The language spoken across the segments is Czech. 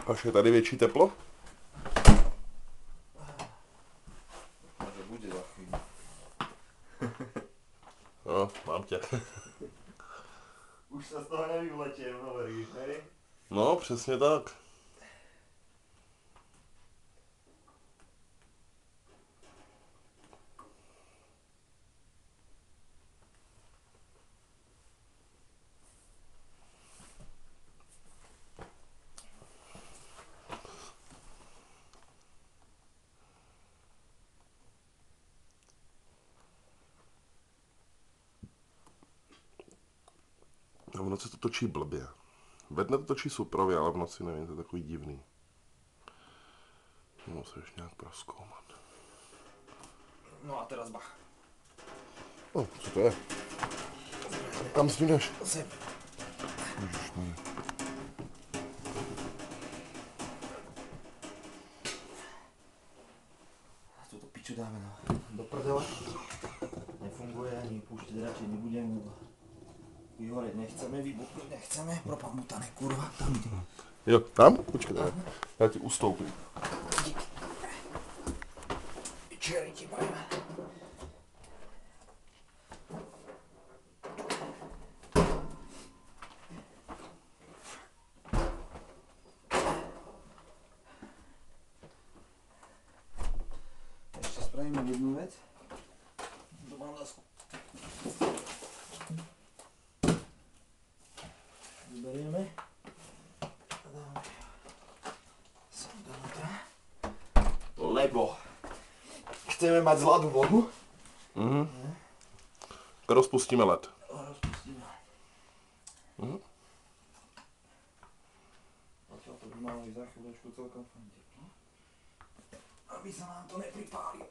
Až je tady větší teplo? Może bude za chvíli. No, mám tě. Už sa z toho nevyvletiem, hovoríš, hej? No, přesně tak. A v noci to točí blbě. Ve dne to točí suprově, ale v noci nevím, to je takový divný. To musím ještě nějak prozkoumat. No a teraz bach. No, co to je? Kam s tím jdeš? Sem. Ježišmarja. Túto piču dáme do prdele. Nefunguje, ani púšťať radšej nebudem. Vyhoreť nechceme, vybuchnúť nechceme. Propamutané, kurva, tam ide. Jo, tam? Počkej, já ti ustoupím. Čeri ti bajme. Ešte spravíme jednu vec. To mám dasku. Vyberieme. A dáme sem donútra. Lebo chceme mať zladú vodu. Rozpustíme led. Rozpustíme. Odtiaľ to by malo ísť za chvíľočku celkom fajn teplo. Aby sa nám to nepripálilo.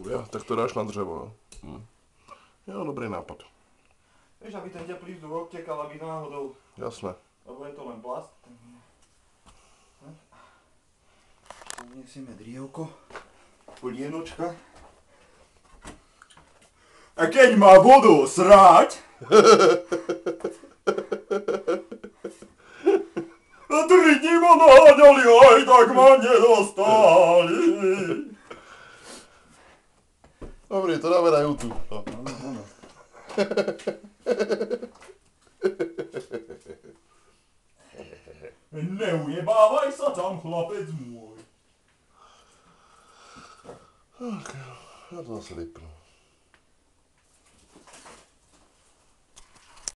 Jo, tak to dáš na dřevo, jo. Jo, dobrý nápad. Vieš, aby ten teplý vzduch odtekal, aby náhodou, Jasné. lebo je to len plast. Uniesieme drievko, plienočka. A keď má vodu srať, a 3 dní ma naháňali, aj tak ma nedostali. Dobrý, to dáme na YouTube. No. Áno. Neujebávaj sa tam, chlapec môj. Tak, já to zase vypnu.